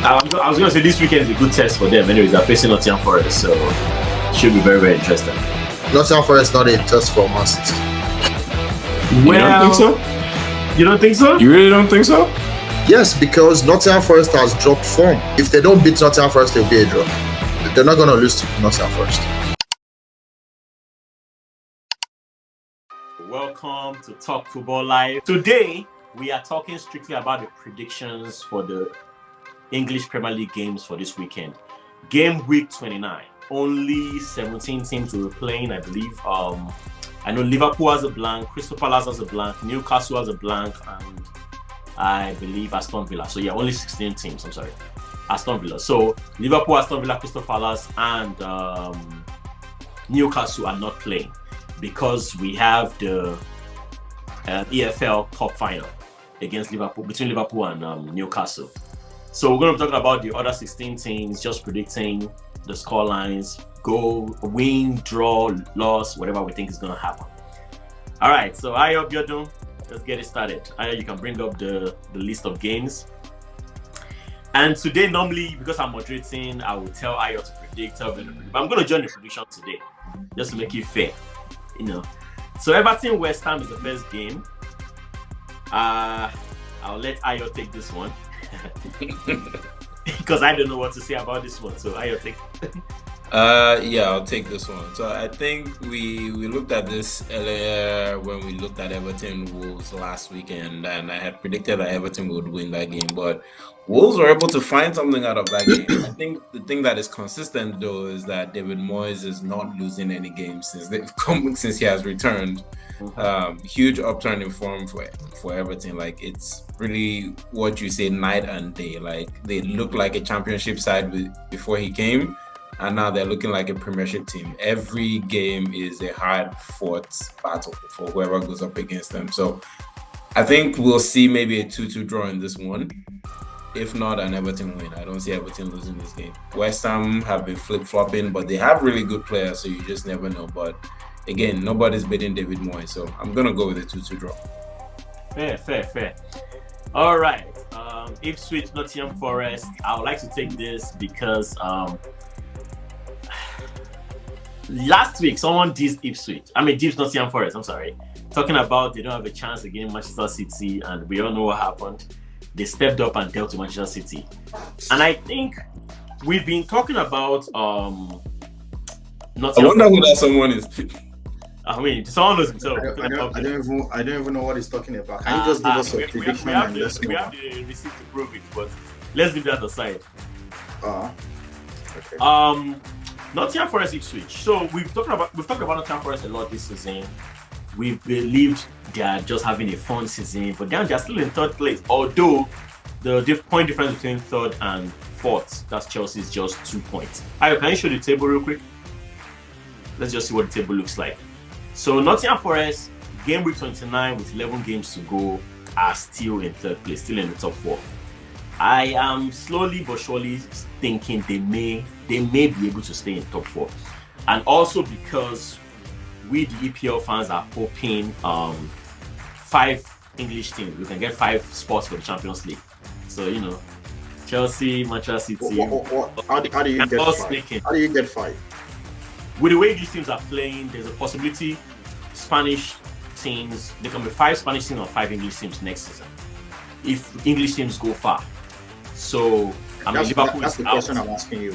I was going to say this weekend is a good test for them. Anyways, they're facing Nottingham Forest, so it should be very, very interesting. Nottingham Forest not a test for Man City. You don't think so? You don't think so? You really don't think so? Yes, because Nottingham Forest has dropped form. If they don't beat Nottingham Forest, they'll be a draw. They're not going to lose to Nottingham Forest. Welcome to Talk Futbol Live. Today, we are talking strictly about the predictions for the English Premier League games for this weekend. Game week 29. Only 17 teams will be playing, I believe. I know Liverpool has a blank, Crystal Palace has a blank, Newcastle has a blank, and I believe Aston Villa. So yeah, only 16 teams, I'm sorry. Aston Villa. So Liverpool, Aston Villa, Crystal Palace, and Newcastle are not playing because we have the EFL Cup final against Liverpool, between Liverpool and Newcastle. So we're going to be talking about the other 16 teams, just predicting the score lines, go, win, draw, loss, whatever we think is going to happen. All right, so Biodun, let's get it started. You can bring up the list of games. And today, normally, because I'm moderating, I will tell Ayo to predict, but I'm going to join the prediction today, just to make it fair, you know. So Everton West Ham is the first game. I'll let Ayo take this one. Because I don't know what to say about this one, so Ayo take. Yeah, I'll take this one. So I think we looked at this earlier when we looked at Everton Wolves last weekend, and I had predicted that Everton would win that game, but Wolves were able to find something out of that game. I think the thing that is consistent though is that David Moyes is not losing any games since he has returned. Huge upturn in form for Everton. Like, it's really what you say, night and day. Like, they looked like a championship side before he came, and now they're looking like a Premiership team. Every game is a hard-fought battle for whoever goes up against them. So I think we'll see maybe a 2-2 draw in this one. If not, an Everton win. I don't see Everton losing this game. West Ham have been flip-flopping, but they have really good players, so you just never know. But again, nobody's beating David Moyes, so I'm going to go with a 2-2 draw. Fair. All right. Ipswich, Nottingham Forest. I would like to take this because last week someone dissed Nottingham Forest, I'm sorry. Talking about they don't have a chance against Manchester City, and we all know what happened. They stepped up and dealt with Manchester City. And I think we've been talking about Nottingham I wonder who that someone is. I mean, someone knows himself. I don't even know what he's talking about. Can you just give us a prediction? We have the receipt to prove it, but let's leave that aside. Okay. Nottingham Forest Ipswich. So we've talked about Nottingham Forest a lot this season. We believed they are just having a fun season, but then they're still in third place. Although the point difference between third and fourth, that's Chelsea, is just 2 points. Ayo, can you show the table real quick? Let's just see what the table looks like. So Nottingham Forest, game week 29 with 11 games to go, are still in third place, still in the top 4. I am slowly but surely thinking they may be able to stay in top 4. And also because we, the EPL fans, are hoping 5 English teams. We can get 5 spots for the Champions League. So, you know, Chelsea, Manchester City. How do you get 5? How do you get 5? With the way these teams are playing, there's a possibility Spanish teams, there can be 5 Spanish teams or 5 English teams next season if English teams go far. So, Liverpool that's is the out. question I'm asking you.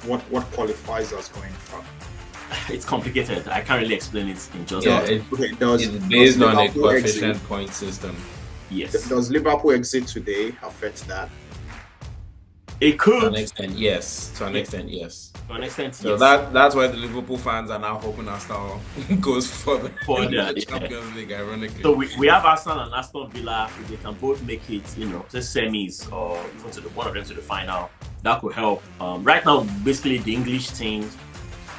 What qualifies us going from? It's complicated. I can't really explain it in just it's based on a coefficient point system. Yes. Does Liverpool exit today affect that? It could. To an extent, yes. To an extent, yes. So Yes. that's why the Liverpool fans are now hoping Arsenal goes further for the Champions League, ironically. So we have Arsenal and Aston Villa. If they can both make it, you know, to semis or even to one of them to the final, that could help. Right now, basically the English teams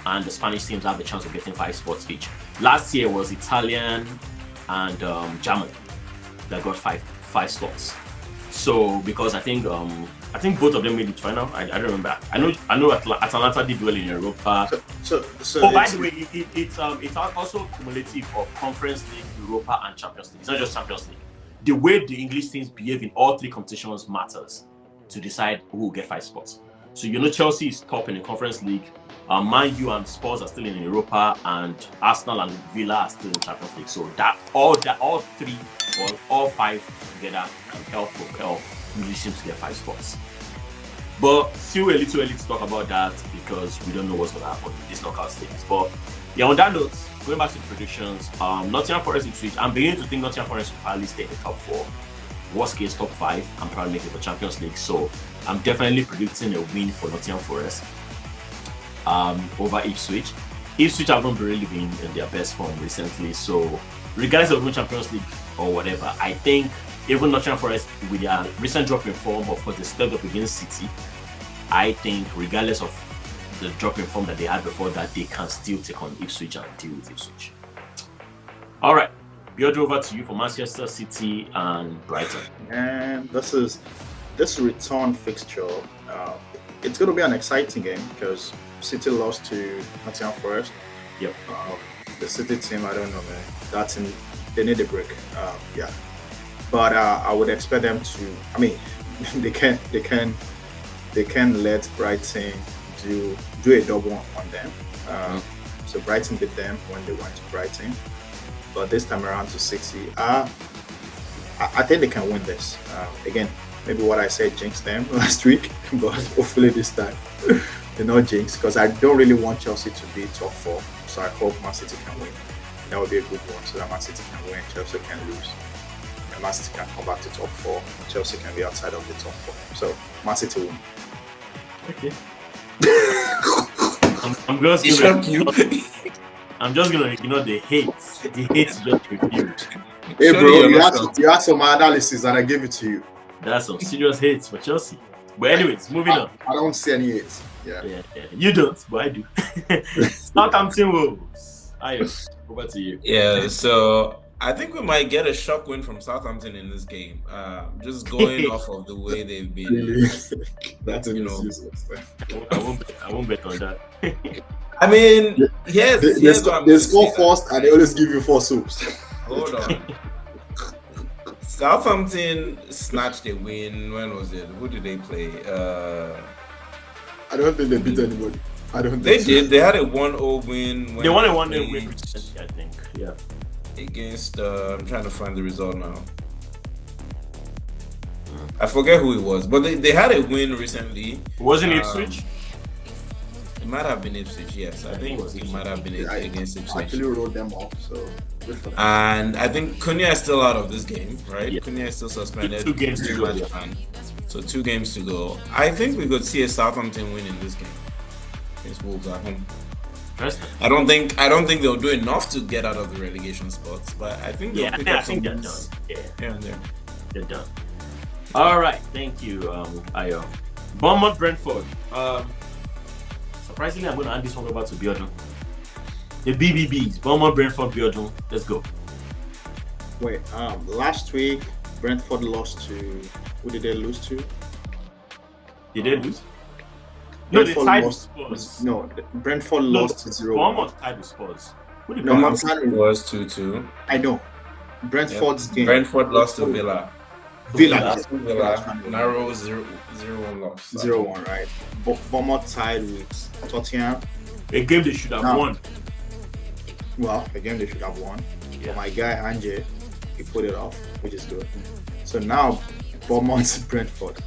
and the Spanish teams have a chance of getting 5 spots each. Last year was Italian and German that got five slots. So because I think both of them made it final. I don't remember. I know Atalanta did well in Europa. So by the way, it's also cumulative of Conference League, Europa, and Champions League. It's not just Champions League. The way the English teams behave in all 3 competitions matters to decide who will get 5 spots. So Chelsea is top in the Conference League. Man U and Spurs are still in Europa, and Arsenal and Villa are still in Champions League. So all 3 or all 5 together can help propel English teams to get 5 spots. But still a little early to talk about that because we don't know what's going to happen in this knockout stages. But yeah, on that note, going back to the predictions, Nottingham Forest Ipswich. I'm beginning to think Nottingham Forest will probably stay in the top 4. Worst case, top 5, and probably make it for Champions League. So I'm definitely predicting a win for Nottingham Forest over Ipswich. Ipswich haven't really been in their best form recently. So regardless of win Champions League or whatever, I think even Nottingham Forest, with their recent drop in form, of course, they stepped up against City. I think regardless of the drop in form that they had before that, they can still take on Ipswich and deal with Ipswich. All right. Biodun, over to you for Manchester City and Brighton. And this return fixture. It's going to be an exciting game because City lost to Nottingham Forest. Yep. The City team, I don't know, man. That team, they need a break. Yeah. But I would expect them to. I mean, they can let Brighton do a double on them. So Brighton beat them when they went to Brighton. But this time around to City, I think they can win this. Again, maybe what I said jinxed them last week, but hopefully this time they're not jinxed because I don't really want Chelsea to be top 4. So I hope Man City can win. That would be a good one so that Man City can win, Chelsea can lose. And Man City can come back to top 4, and Chelsea can be outside of the top 4. So Man City win. Okay. I'm just gonna ignore the hate. The hate is just reviewed. Hey bro, you asked for my analysis and I gave it to you. That's some serious hate for Chelsea. But anyways, moving on. I don't see any hate. Yeah. You don't, but I do. Southampton Wolves. Ayo, over to you. Yeah, so I think we might get a shock win from Southampton in this game. Just going off of the way they've been. Really? That's useless. I won't bet on that. I mean, yes. They score first and they always give you 4 soups. Hold on. Southampton snatched a win. When was it? Who did they play? I don't think they beat anybody. I don't think they did. They had a 1-0 win. They won a 1-0 win recently, I think. Yeah. Against, I'm trying to find the result now. I forget who it was, but they had a win recently. Wasn't it Ipswich? It might have been Ipswich, yes. I think it might have been against Ipswich. I actually wrote them off, so good for them. And I think Cunha is still out of this game, right? Yeah. Cunha is still suspended. 2 games to go. So 2 games to go. I think we could see a Southampton win in this game against Wolves at home. I don't think they'll do enough to get out of the relegation spots, but I think they'll pick up some they're wins done. here and there. They're done. All right, thank you, Ayo. Bournemouth Brentford. Surprisingly, I'm going to hand this one over to Biodun. The BBBs, Bournemouth Brentford Biodun. Let's go. Wait, last week Brentford lost to. Who did they lose to? Did they lose? No, they tied with Spurs. No, Brentford lost to 0. Bournemouth tied with Spurs. It was 2-2. I know. Brentford's game. Brentford lost to Villa. Villa. Narrow 0-1 loss. 0-1, right? Bournemouth tied with Tottenham. A game they should have won. Well, a game they should have won. Yeah. But my guy Ange, he put it off, which is good. So now, Bournemouth Brentford.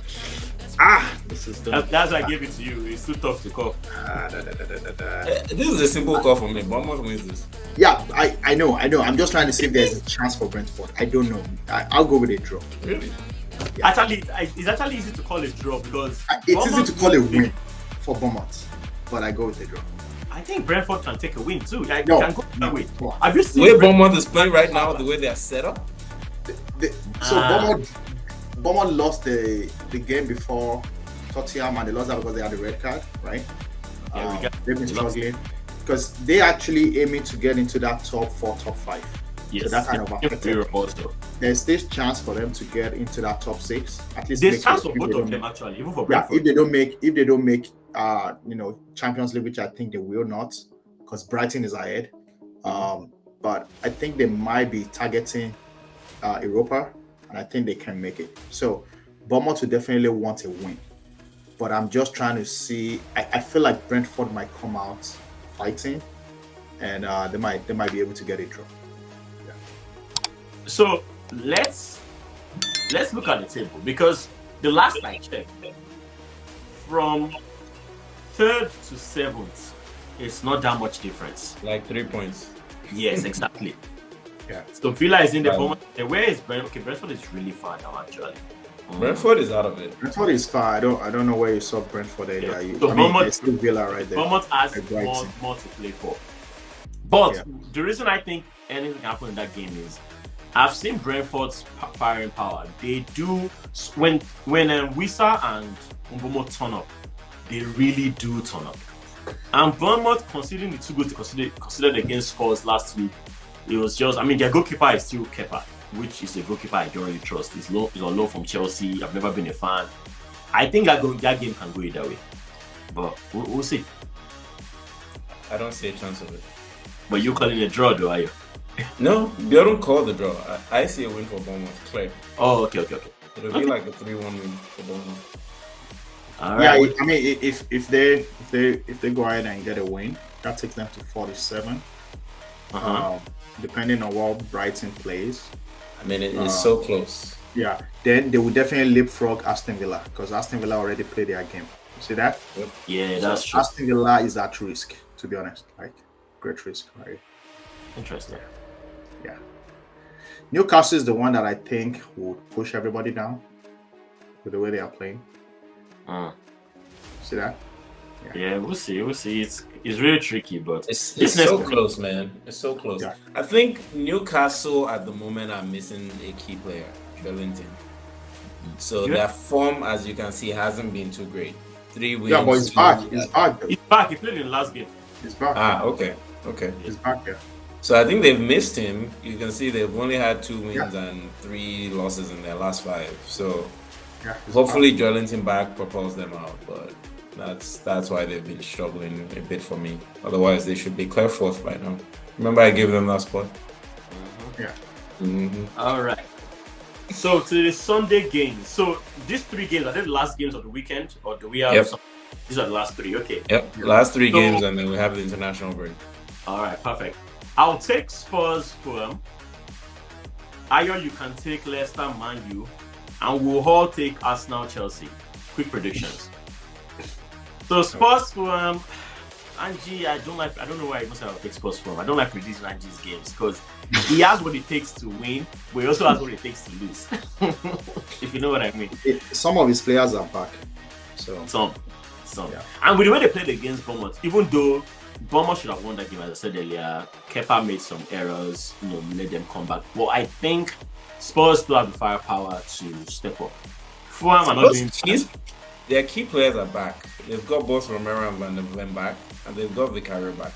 This is done. That's why I gave it to you. It's too tough to call. This is a simple call for me. Bournemouth wins this. Yeah, I know. I'm just trying to see if there's a chance for Brentford. I don't know. I'll go with a draw. Really? Yeah. Actually, it's actually easy to call a draw because it's easy to call a win for Bournemouth, but I go with a draw. I think Brentford can take a win too. No, can go that way. Have you seen the way Bournemouth is playing right now? The way they are set up. Bournemouth lost the game before Tottenham, and they lost that because they had a red card, right? Yeah, they've been struggling because they actually aiming to get into that top 4, top 5. Yes. So that kind of affected. There's this chance for them to get into that top 6. At least there's chance for both of them actually, even for Brentford. If they don't make Champions League, which I think they will not, because Brighton is ahead. But I think they might be targeting Europa, and I think they can make it. So Bournemouth will definitely want a win. But I'm just trying to see. I feel like Brentford might come out fighting, and they might be able to get a draw. Yeah. So let's look at the table, because the last I checked, from third to seventh, it's not that much difference. Like 3 points. Yes, exactly. Yeah. So Villa is in the Bournemouth. Where is Brentford? Okay, Brentford is really far now, actually. Brentford is out of it. Brentford is far. I don't know where you saw Brentford earlier. Yeah. So there's still Villa right there. Bournemouth has more to play for. But the reason I think anything can happen in that game is I've seen Brentford's firing power. They do when Wissa and Mbomo turn up, they really do turn up. And Bournemouth, considering the 2 goals they considered against Spurs last week, it was just, I mean, their goalkeeper is still Kepa, which is a goalkeeper I don't really trust. He's on loan from Chelsea. I've never been a fan. I think that game can go either way, but we'll see. I don't see a chance of it. But you calling a draw, though, are you? No, they don't call the draw. I see a win for Bournemouth, clear. Oh, okay. It'll be like a 3-1 win for Bournemouth. All right. Yeah, I mean, if they go ahead and get a win, that takes them to 47. Depending on what Brighton plays. I mean, it's so close. Yeah, then they will definitely leapfrog Aston Villa, because Aston Villa already played their game. You see that? Yep. Yeah, that's true. Aston Villa is at risk, to be honest. Like, great risk, right? Interesting. Yeah. Newcastle is the one that I think will push everybody down with the way they are playing. See that? Yeah, we'll see. It's really tricky, but it's so close, man. It's so close. Yeah. I think Newcastle at the moment are missing a key player, Joelinton. So their form, as you can see, hasn't been too great. 3 wins. Yeah, but he's back. He's back. He played in the last game. He's back. Okay. He's back there. So I think they've missed him. You can see they've only had 2 wins and 3 losses in their last 5. So hopefully Joelinton back propels them out, but that's why they've been struggling a bit for me. Otherwise, they should be clear 4th by now. Remember, I gave them that spot. Yeah. All right. So to the Sunday games. So these 3 games, are they the last games of the weekend, or do we have some? These are the last 3. Okay. Yep. Last 3 games, and then we have the international break. All right. Perfect. I'll take Spurs Fulham. Ayo, you can take Leicester Man U, and we'll all take Arsenal Chelsea. Quick predictions. So Spurs Fulham, Angie, I don't know why I must have picked Spurs Fulham. I don't like predicting Angie's games because he has what it takes to win, but he also has what it takes to lose. If you know what I mean. Some of his players are back. So some. Yeah. And with the way they played against Bournemouth, even though Bournemouth should have won that game, as I said earlier, Kepa made some errors, made them come back. But I think Spurs still have the firepower to step up. Fulham are not doing. Their key players are back. They've got both Romero and Van der Ven back, and they've got Vicario back.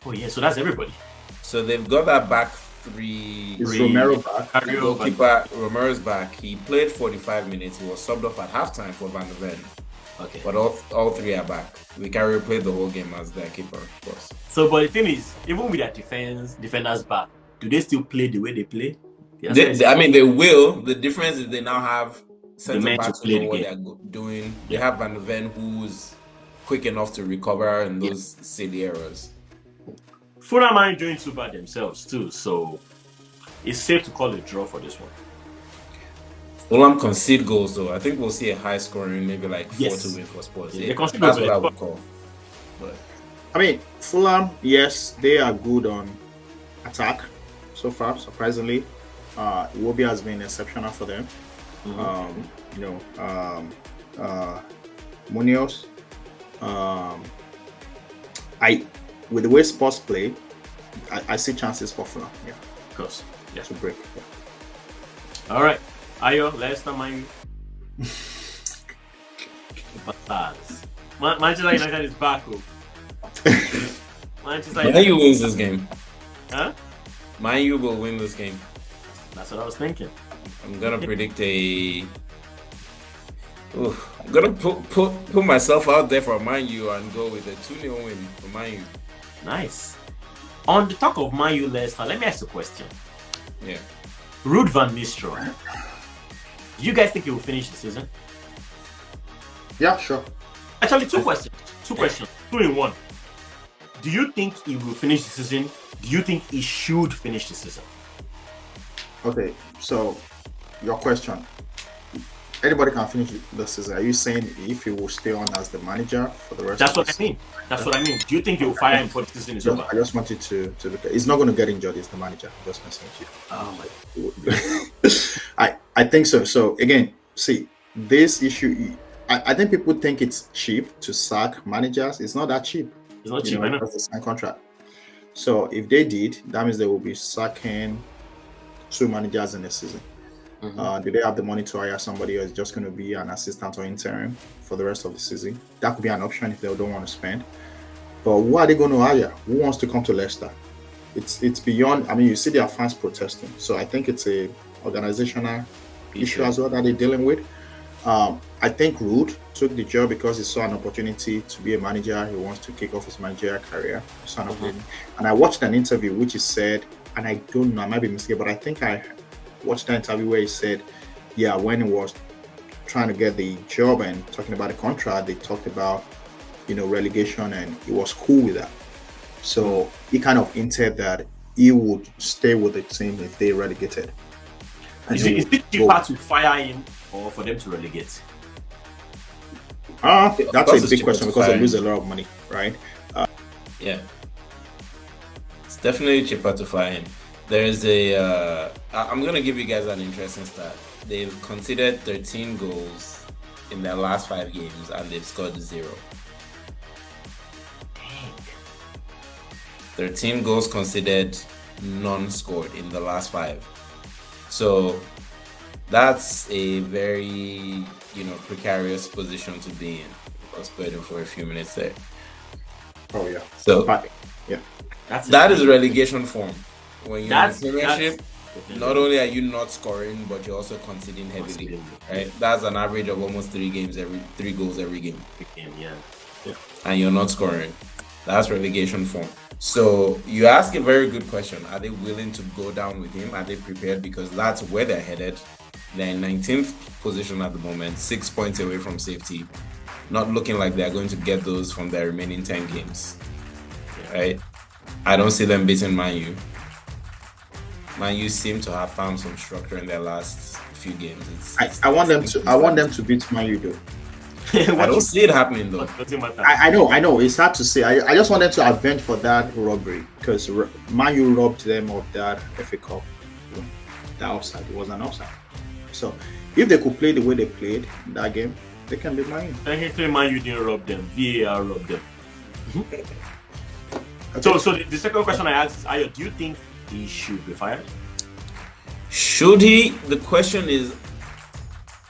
Oh yeah, so that's everybody. So they've got that back 3. Is Romero back? The goalkeeper Romero's back. He played 45 minutes. He was subbed off at halftime for Van der Ven. Okay. But all 3 are back. Vicario played the whole game as their keeper, of course. So, but the thing is, even with their defenders back, do they still play the way they play? I mean, they will. The difference is they now have centre backs who know what they're doing. They have Van der Ven, who's quick enough to recover in those silly errors. Fulham aren't doing too bad themselves too, so it's safe to call a draw for this one. Fulham concede goals though. I think we'll see a high scoring, maybe like 4-2 win for Spurs. Yeah, that's what I would call. But I mean, Fulham, yes, they are good on attack so far. Surprisingly, Iwobi has been exceptional for them. Munoz. With the way Spurs play, I see chances for Fulham. Yeah, of course. Yeah, to break. Yeah. All right, Ayo, Leicester, Man U. Manchester United is back. Man U wins this game. Huh? Man U will win this game. That's what I was thinking. I'm gonna predict I'm gonna put myself out there for Man U and go with a 2-0 win for Man U. Nice. On the talk of Man U, Leicester, let me ask you a question. Yeah. Ruud van Nistelrooy. Do you guys think he will finish the season? Yeah, sure. Actually, two questions. Two in one. Do you think he will finish the season? Do you think he should finish the season? Okay, so your question. Anybody can finish the season. Are you saying if he will stay on as the manager for the rest That's of what the I mean. That's what I mean. Do you think he will fire him before the season is over? I just wanted to look at. He's not going to get injured. He's the manager. I'm just messing with you. I think so. So again, see this issue. I think people think it's cheap to sack managers. It's not that cheap. It's not cheap. I know. That's the sign contract. So if they did, that means they will be sacking 2 managers in a season. Do they have the money to hire somebody, or is just going to be an assistant or interim for the rest of the season? That could be an option if they don't want to spend. But who are they going to hire? Who wants to come to Leicester? It's beyond. I mean, you see their fans protesting. So I think it's a organizational issue as well that they're dealing with. I think Rude took the job because he saw an opportunity to be a manager. He wants to kick off his managerial career. And I watched an interview which he said, and I don't know, I might be mistaken, but I think I watched that interview where he said, yeah, when he was trying to get the job and talking about the contract, they talked about, relegation, and he was cool with that. So he kind of hinted that he would stay with the team if they relegated. Is it cheaper to fire him or for them to relegate? That's a big question because they lose a lot of money, right? Yeah. It's definitely cheaper to fire him. There is I'm going to give you guys an interesting stat. They've conceded 13 goals in their last 5 games and they've scored 0. Dang. 13 goals conceded, none scored in the last 5. So that's a very, precarious position to be in. I was waiting for a few minutes there. Oh, yeah. So, yeah. That is relegation form. When you're in the Premiership, not only are you not scoring, but you're also conceding heavily, right? That's an average of almost 3 goals every game. Yeah. And you're not scoring. That's relegation form. So you ask a very good question. Are they willing to go down with him? Are they prepared? Because that's where they're headed. They're in 19th position at the moment, 6 points away from safety. Not looking like they're going to get those from their remaining 10 games, right? I don't see them beating Man U. Man U seem to have found some structure in their last few games. I want them to beat Man U though. I don't see it happening though. I know. It's hard to say. I just want them to avenge for that robbery because Man U robbed them of that FA Cup. That offside. It was an offside. So if they could play the way they played in that game, they can beat Man U. Technically, Man U didn't rob them. VAR robbed them. Okay. So the second question I asked is, Ayo, do you think he should be fired? Should he? The question is,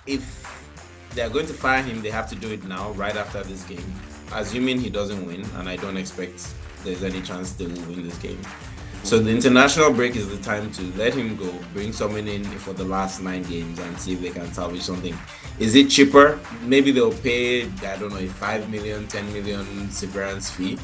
if they're going to fire him, they have to do it now, right after this game. Assuming he doesn't win, and I don't expect there's any chance they will win this game. So the international break is the time to let him go, bring someone in for the last 9 games and see if they can salvage something. Is it cheaper? Maybe they'll pay, I don't know, a 5 million, 10 million severance fee.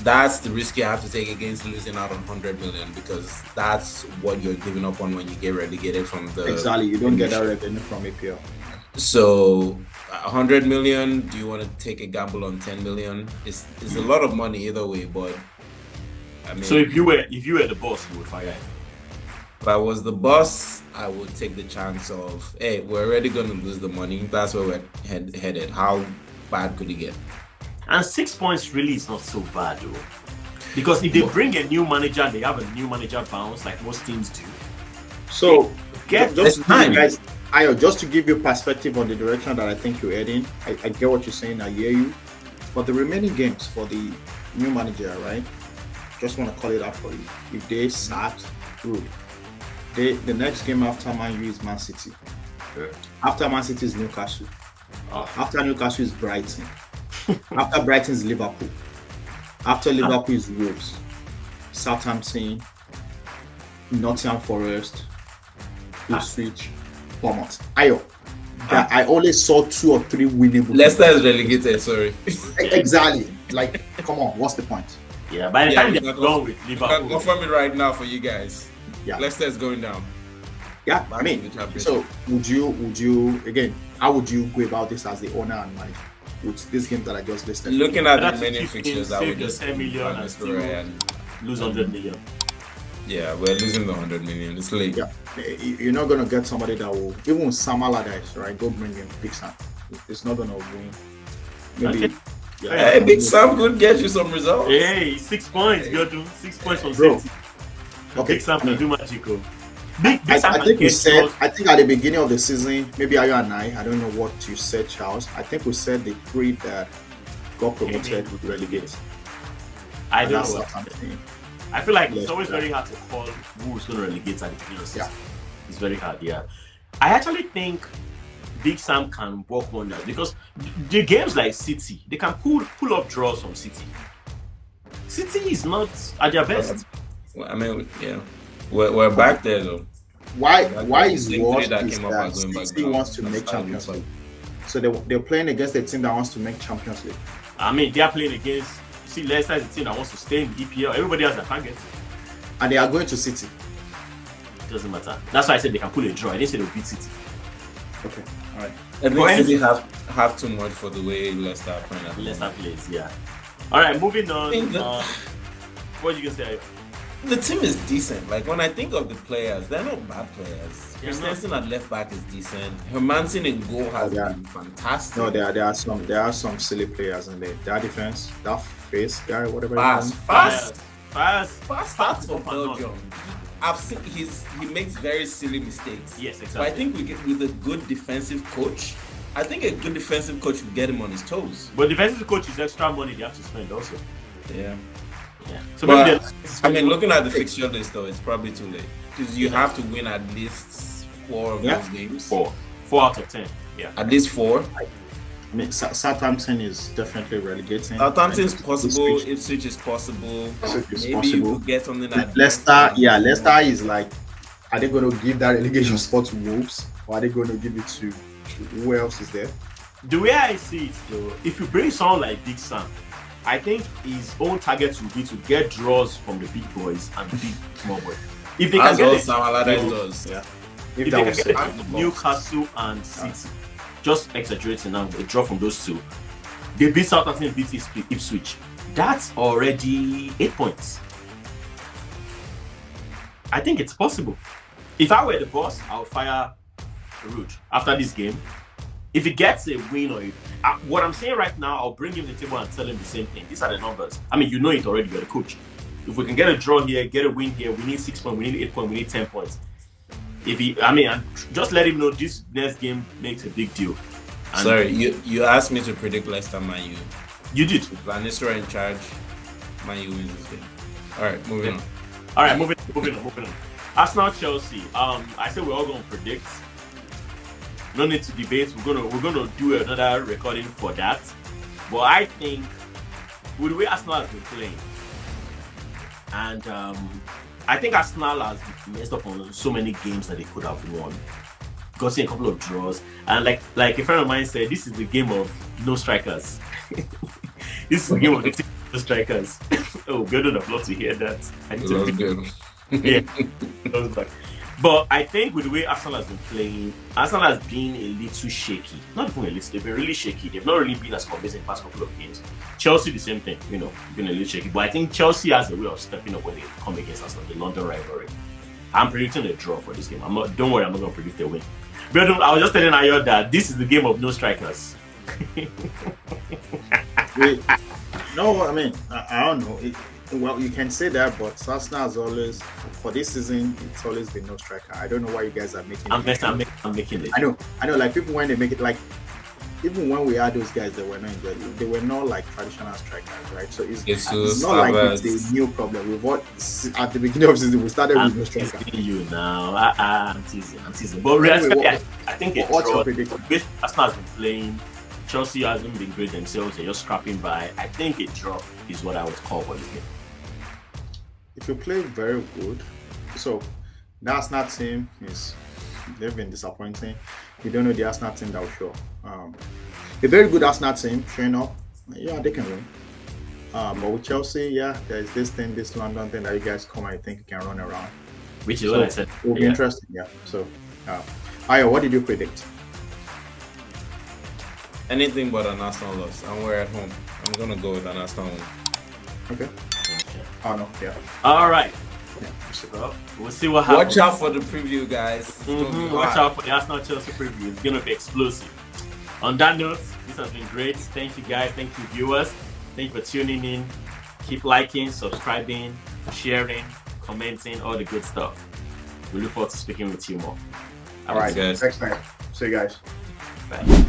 That's the risk you have to take against losing out on 100 million, because that's what you're giving up on when you get relegated from the... Exactly, you don't get that revenue from APL. So 100 million, do you want to take a gamble on 10 million? It's a lot of money either way, but I mean... So if you were the boss, you would fire him? If I was the boss, I would take the chance of, hey, we're already going to lose the money. That's where we're headed. How bad could it get? And 6 points really is not so bad though. Because if they bring a new manager and they have a new manager bounce like most teams do. So just to give you perspective on the direction that I think you're heading, I get what you're saying, I hear you. But the remaining games for the new manager, right? Just want to call it out for you. If they sacked Rude, the next game after Man U is Man City. Yeah. After Man City is Newcastle. After Newcastle is Brighton. After Brighton is Liverpool. After Liverpool is Wolves, Southampton, Nottingham Forest, Ipswich, Bournemouth. I only saw 2 or 3 winnable. Leicester is relegated, sorry. Exactly. Like, come on, what's the point? Yeah, by the time they're done with Liverpool. I can confirm it right now for you guys. Yeah. Leicester is going down. Yeah, back I to mean, the championship. so would you again? How would you go about this as the owner and manager with these games that I just listed? Looking at the That's remaining 15, fixtures, I save would your just 10 keep million Van and still Nistelrooy lose 100 million. yeah, we're losing the 100 million. It's late. Yeah, you're not gonna get somebody that will even with Sam Allardyce, right? Go bring in Big Sam. It's not gonna win. Maybe. Okay. Yeah, Hey, Big Sam could get you some results. Hey, 6 points, Biodun. 6 points from Bro. City. Okay. Big Sam I mean, can do magic. Big I Sam think we can said. get I think at the beginning of the season, maybe Ayo and I don't know what you said, Charles. I think we said the three that got promoted would relegate. I And don't that's know. Southampton. I feel like it's Yes, always yeah. very hard to call who's going to relegate at the beginning of the season. Yeah. It's very hard, yeah. I actually think Big Sam can work wonders because the games like City, they can pull up draws from City. City is not at their best. Well, I mean, yeah, we're back there though. Why Like, is the worse that is came up that are going back City down. wants to That's make how it Champions looks League. So they're playing against a team that wants to make Champions League. I mean, they are playing against. See, Leicester is a team that wants to stay in EPL. Everybody has a target. And they are going to City. It doesn't matter. That's why I said they can pull a draw. I didn't say they'll beat City. Okay. All right. I Go ahead. think City have too much for the way Leicester are playing. at the Leicester moment. plays, yeah. All right, moving on. think that- What are you gonna say? The team is decent. Like when I think of the players, they're not bad players. They're not. Christensen at left back is decent. Hermansen in goal has Yeah. been fantastic. No, there are some silly players in there. Their defense, that face guy, whatever. Fast starts for Up and Belgium. I've seen he makes very silly mistakes. Yes, But I exactly. think with a good defensive coach, I think a good defensive coach will get him on his toes. But defensive coach is extra money they have to spend also. Yeah. Yeah. So But, maybe I mean, looking at the fixture list though, it's probably too late because you have to win at least 4 of Yeah. those games. 4 out of 10. Yeah. At least 4. I mean, Southampton is definitely relegating. Southampton is And possible. Ipswich Ipswich is possible. is Maybe possible. we'll get something like Leicester, yeah, Leicester is like, are they going to give that relegation spot to Wolves, or are they going to give it to who else is there? The way I see it though, if you bring someone like Big Sam, I think his own target will be to get draws from the big boys and beat small boys. If they can As get all it, Sam Allardyce does. Yeah, if if they that can was get it. it, Newcastle and City, just exaggerating now, a draw from those two, they beat Southampton, beat Ipswich. That's already 8 points. I think it's possible. If I were the boss, I would fire Rude after this game. If he gets a win or what I'm saying right now, I'll bring him to the table and tell him the same thing. These are the numbers. I mean, you know it already. You're the coach. If we can get a draw here, get a win here, we need 6 points, we need 8 points, we need 10 points. And just let him know this next game makes a big deal. And Sorry, you asked me to predict Leicester Man U. you did. Van Nistelrooy in charge. Man U wins this game. All right, moving on. All right, moving on. Arsenal, Chelsea. I said we're all going to predict. No need to debate. We're gonna do another recording for that. But I think with the way Arsenal has been playing, and I think Arsenal has messed up on so many games that they could have won. Gotten a couple of draws, and like a friend of mine said, this is the game of no strikers. This is the game of no strikers. Oh, good enough. Love to hear that. I need That to was good. yeah, that was back. But I think with the way Arsenal has been playing, Arsenal has been a little shaky. Not even a little, they've been really shaky. They've not really been as convincing the past couple of games. Chelsea, the same thing, been a little shaky. But I think Chelsea has a way of stepping up when they come against Arsenal, the London rivalry. I'm predicting a draw for this game. Don't worry, I'm not going to predict a win. But I was just telling Ayo that this is the game of no strikers. No, I mean, I don't know. Well, you can say that, but Arsenal has always, for this season, it's always been no striker. I don't know why you guys are making I'm it. making it. I know. Like people when they make it, like even when we had those guys, they were not injured. They were not like traditional strikers, right? So it's not like it's a new problem. We've all, at the beginning of the season, we started with no striker. I'm teasing you now. I'm teasing. But realistically, I think it's what's your draw. prediction? Arsenal has been playing. Chelsea hasn't been great themselves. They're just scrapping by. I think a draw is what I would call for this game. If you play very good, so the Arsenal team they've been disappointing. You don't know the Arsenal team that will show. A very good Arsenal team showing up, yeah, they can win. But with Chelsea, yeah, there's this London thing that you guys come and you think you can run around. which is what I said. It will be interesting, yeah. So, Ayo, what did you predict? Anything but an Arsenal loss, and we're at home. I'm gonna go with an Arsenal win. Okay. Oh no, yeah. All right. Yeah. So, we'll see what happens. Watch out for the preview, guys. It's gonna be Watch hot. out for the Arsenal Chelsea preview. It's gonna be explosive. On that note, this has been great. Thank you guys. Thank you viewers. Thank you for tuning in. Keep liking, subscribing, sharing, commenting, all the good stuff. We look forward to speaking with you more. All right. Guys. Next time. See you guys. Bye.